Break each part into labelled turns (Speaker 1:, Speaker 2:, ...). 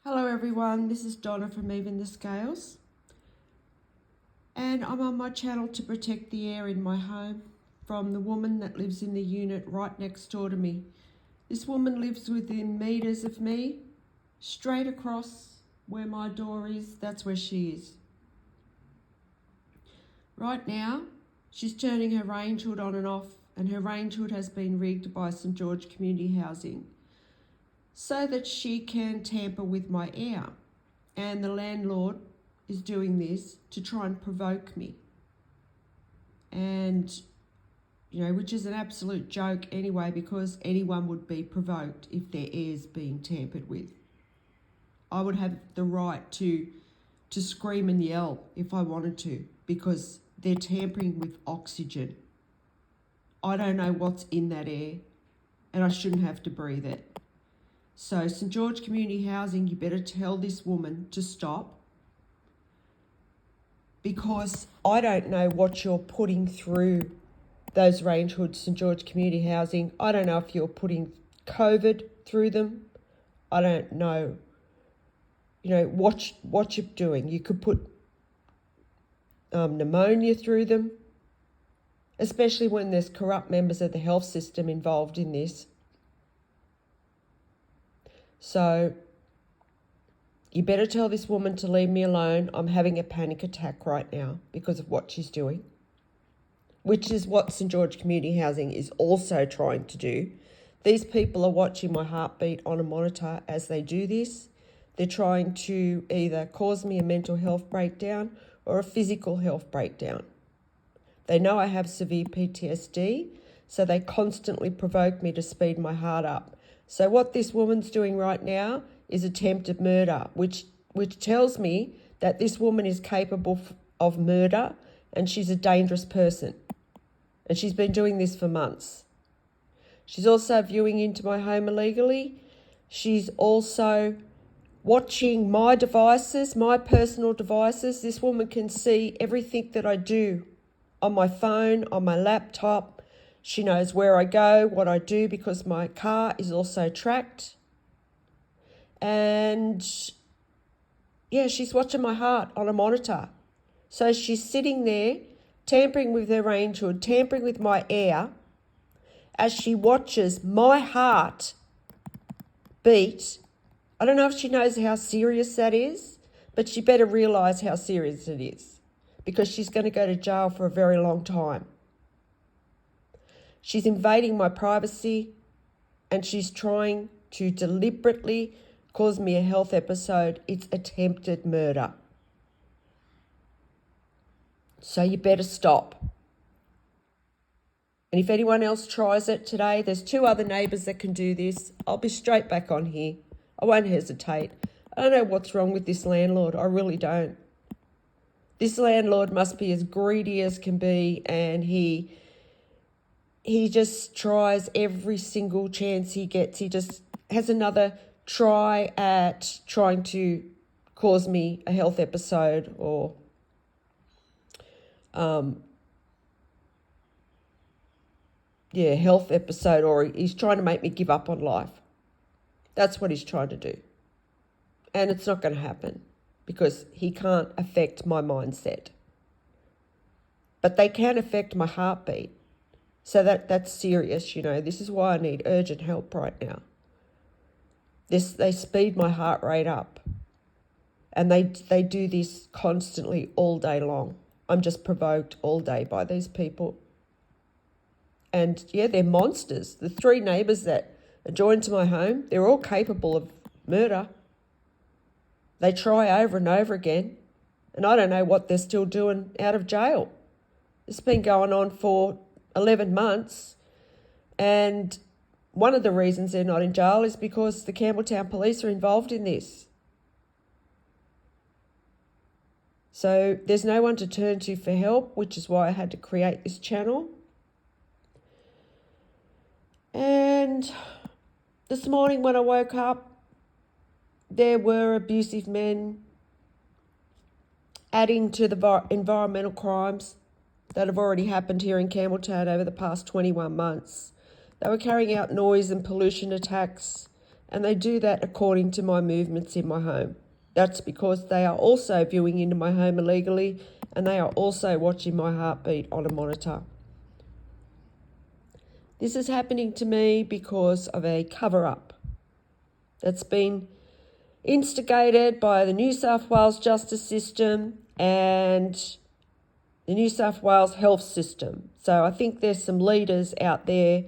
Speaker 1: Hello everyone, this is Donna from Even the Scales, and I'm on my channel to protect the air in my home from the woman that lives in the unit right next door to me. This woman lives within meters of me, straight across where my door is, that's where she is. Right now, she's turning her range hood on and off, and her range hood has been rigged by St George Community Housing so that she can tamper with my air. And the landlord is doing this to try and provoke me. And, which is an absolute joke anyway, because anyone would be provoked if their air is being tampered with. I would have the right to scream and yell if I wanted to, because they're tampering with oxygen. I don't know what's in that air, and I shouldn't have to breathe it. So St George Community Housing, you better tell this woman to stop, because I don't know what you're putting through those range hoods, St George Community Housing. I don't know if you're putting COVID through them. I don't know, what you're doing. You could put pneumonia through them, especially when there's corrupt members of the health system involved in this. So you better tell this woman to leave me alone. I'm having a panic attack right now because of what she's doing, which is what St George Community Housing is also trying to do. These people are watching my heartbeat on a monitor as they do this. They're trying to either cause me a mental health breakdown or a physical health breakdown. They know I have severe PTSD, so they constantly provoke me to speed my heart up. So what this woman's doing right now is attempted murder, which tells me that this woman is capable of murder, and she's a dangerous person. And she's been doing this for months. She's also viewing into my home illegally. She's also watching my devices, my personal devices. This woman can see everything that I do on my phone, on my laptop. She knows where I go, what I do, because my car is also tracked. And yeah, she's watching my heart on a monitor. So she's sitting there, tampering with her range hood, tampering with my air, as she watches my heart beat. I don't know if she knows how serious that is, but she better realise how serious it is, because she's going to go to jail for a very long time. She's invading my privacy, and she's trying to deliberately cause me a health episode. It's attempted murder. So you better stop. And if anyone else tries it today, there's 2 other neighbours that can do this. I'll be straight back on here. I won't hesitate. I don't know what's wrong with this landlord. I really don't. This landlord must be as greedy as can be, and he just tries every single chance he gets. He just has another try at trying to cause me a health episode or health episode, or he's trying to make me give up on life. That's what he's trying to do. And it's not going to happen, because he can't affect my mindset. But they can affect my heartbeat. So that's serious, This is why I need urgent help right now. They speed my heart rate up. And they do this constantly all day long. I'm just provoked all day by these people. And yeah, they're monsters. The 3 neighbours that are joined to my home, they're all capable of murder. They try over and over again. And I don't know what they're still doing out of jail. It's been going on for 11 months, and one of the reasons they're not in jail is because the Campbelltown police are involved in this. So there's no one to turn to for help, which is why I had to create this channel. And this morning when I woke up, there were abusive men adding to the environmental crimes that have already happened here in Campbelltown over the past 21 months. They were carrying out noise and pollution attacks And they do that according to my movements in my home. That's because they are also viewing into my home illegally, and they are also watching my heartbeat on a monitor. This is happening to me because of a cover-up that's been instigated by the New South Wales justice system and the New South Wales health system. So I think there's some leaders out there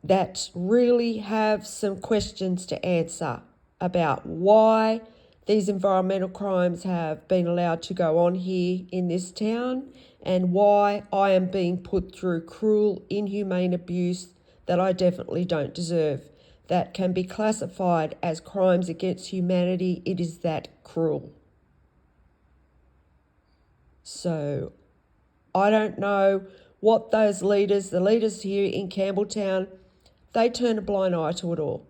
Speaker 1: that really have some questions to answer about why these environmental crimes have been allowed to go on here in this town, and why I am being put through cruel, inhumane abuse that I definitely don't deserve, that can be classified as crimes against humanity. It is that cruel. So I don't know what those leaders, the leaders here in Campbelltown, they turn a blind eye to it all.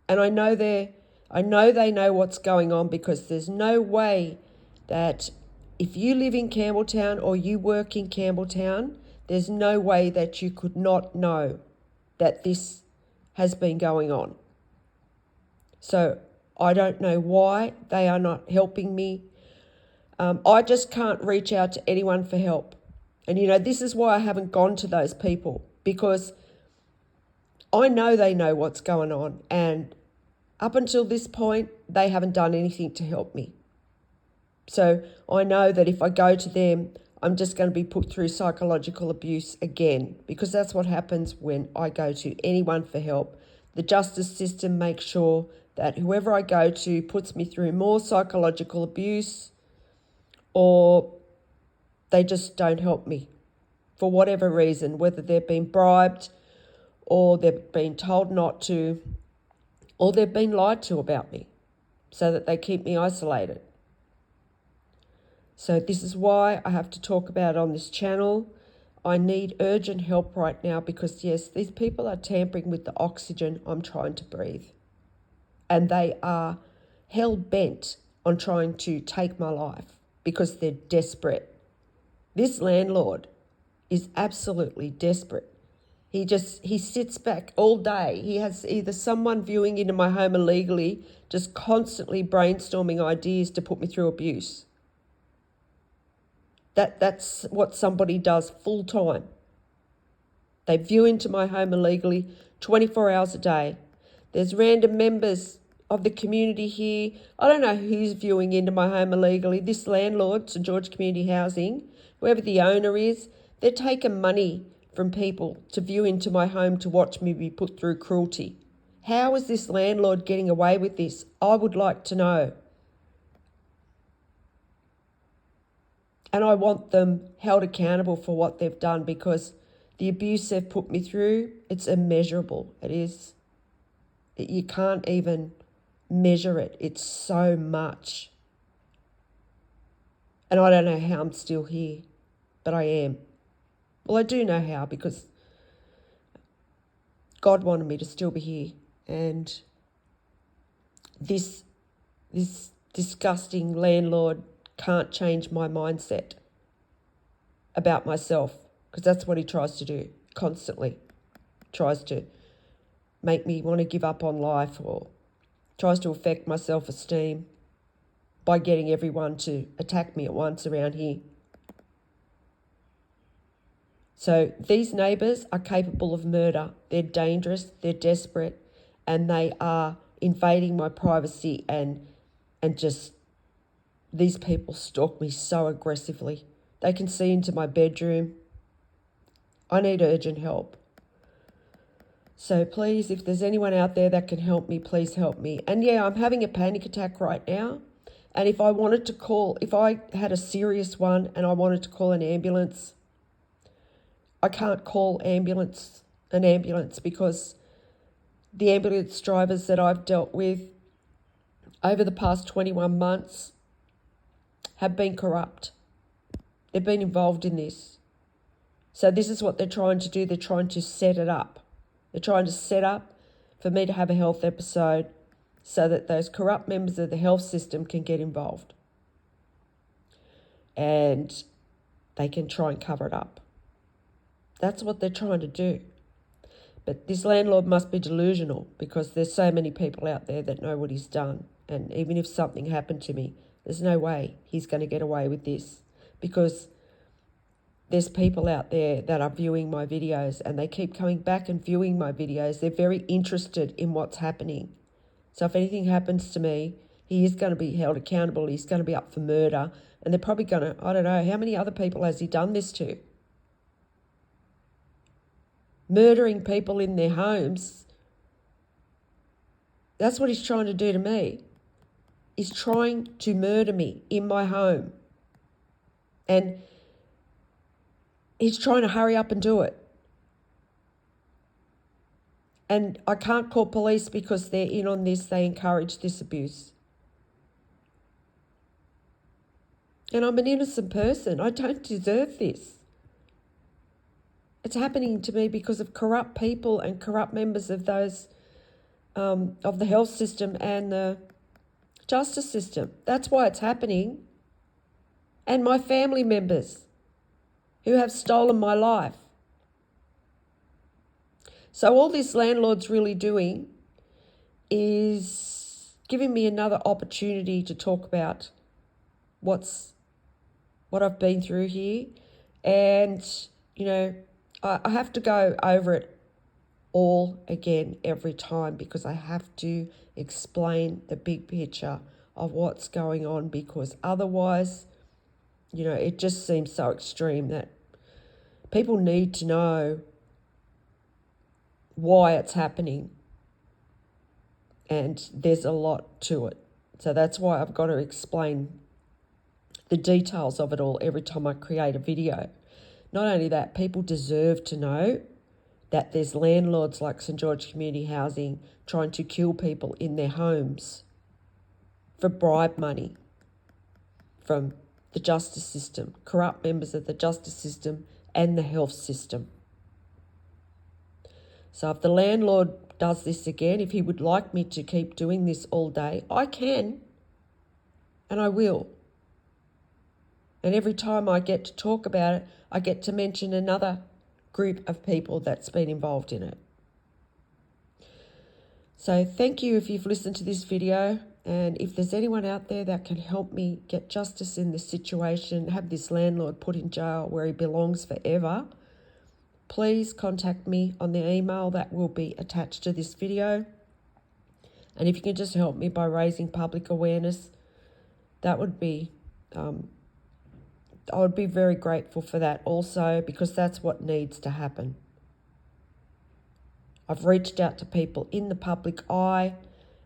Speaker 1: And I know they know what's going on, because there's no way that if you live in Campbelltown or you work in Campbelltown, there's no way that you could not know that this has been going on. So I don't know why they are not helping me. I just can't reach out to anyone for help. And, this is why I haven't gone to those people, because I know they know what's going on. And up until this point, they haven't done anything to help me. So I know that if I go to them, I'm just going to be put through psychological abuse again, because that's what happens when I go to anyone for help. The justice system makes sure that whoever I go to puts me through more psychological abuse, or they just don't help me for whatever reason, whether they've been bribed or they've been told not to, or they've been lied to about me so that they keep me isolated. So this is why I have to talk about it on this channel. I need urgent help right now, because yes, these people are tampering with the oxygen I'm trying to breathe. And they are hell-bent on trying to take my life because they're desperate. This landlord is absolutely desperate. He sits back all day. He has either someone viewing into my home illegally, just constantly brainstorming ideas to put me through abuse. That's what somebody does full time. They view into my home illegally 24 hours a day. There's random members of the community here. I don't know who's viewing into my home illegally. This landlord, St George Community Housing, whoever the owner is, they're taking money from people to view into my home to watch me be put through cruelty. How is this landlord getting away with this? I would like to know. And I want them held accountable for what they've done, because the abuse they've put me through, it's immeasurable. It is. You can't even measure it. It's so much. And I don't know how I'm still here, but I am. Well, I do know how, because God wanted me to still be here. And this disgusting landlord can't change my mindset about myself, because that's what he tries to do constantly. Tries to make me want to give up on life, or tries to affect my self-esteem by getting everyone to attack me at once around here. So these neighbours are capable of murder. They're dangerous, they're desperate, and they are invading my privacy, and just, these people stalk me so aggressively. They can see into my bedroom. I need urgent help. So please, if there's anyone out there that can help me, please help me. And yeah, I'm having a panic attack right now. And if I had a serious one and I wanted to call an ambulance, I can't call an ambulance because the ambulance drivers that I've dealt with over the past 21 months have been corrupt. They've been involved in this. So this is what they're trying to do. They're trying to set it up. They're trying to set up for me to have a health episode so that those corrupt members of the health system can get involved. And they can try and cover it up. That's what they're trying to do. But this landlord must be delusional, because there's so many people out there that know what he's done. And even if something happened to me, there's no way he's going to get away with this, because there's people out there that are viewing my videos and they keep coming back and viewing my videos. They're very interested in what's happening. So if anything happens to me, he is going to be held accountable. He's going to be up for murder. And they're probably going to, I don't know, how many other people has he done this to? Murdering people in their homes. That's what he's trying to do to me. He's trying to murder me in my home. And he's trying to hurry up and do it. And I can't call police because they're in on this. They encourage this abuse. And I'm an innocent person. I don't deserve this. It's happening to me because of corrupt people and corrupt members of those, of the health system and the justice system. That's why it's happening. And my family members who have stolen my life. So all this landlord's really doing is giving me another opportunity to talk about what I've been through here. And, you know, I have to go over it all again every time, because I have to explain the big picture of what's going on, because otherwise, you know, it just seems so extreme that people need to know why it's happening. And there's a lot to it. So that's why I've got to explain the details of it all every time I create a video. Not only that, people deserve to know that there's landlords like St. George Community Housing trying to kill people in their homes for bribe money from the justice system, corrupt members of the justice system and the health system. So if the landlord does this again, if he would like me to keep doing this all day, I can, and I will. And every time I get to talk about it, I get to mention another group of people that's been involved in it. So thank you if you've listened to this video. And if there's anyone out there that can help me get justice in this situation, have this landlord put in jail where he belongs forever, please contact me on the email that will be attached to this video. And if you can just help me by raising public awareness, that would be, I would be very grateful for that also, because that's what needs to happen. I've reached out to people in the public eye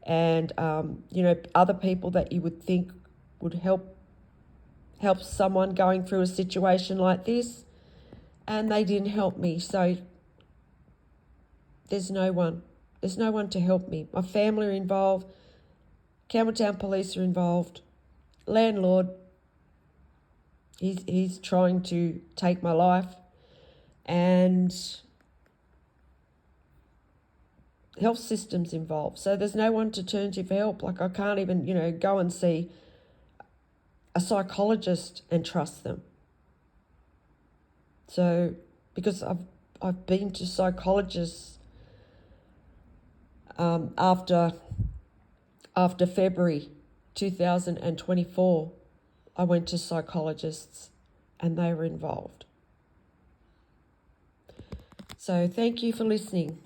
Speaker 1: and, you know, other people that you would think would help someone going through a situation like this, and they didn't help me. So there's no one to help me. My family are involved. Campbelltown police are involved. Landlord, he's trying to take my life, and health systems involved. So there's no one to turn to for help. Like I can't even, you know, go and see a psychologist and trust them. So because I've been to psychologists after February 2024, I went to psychologists and they were involved. So thank you for listening.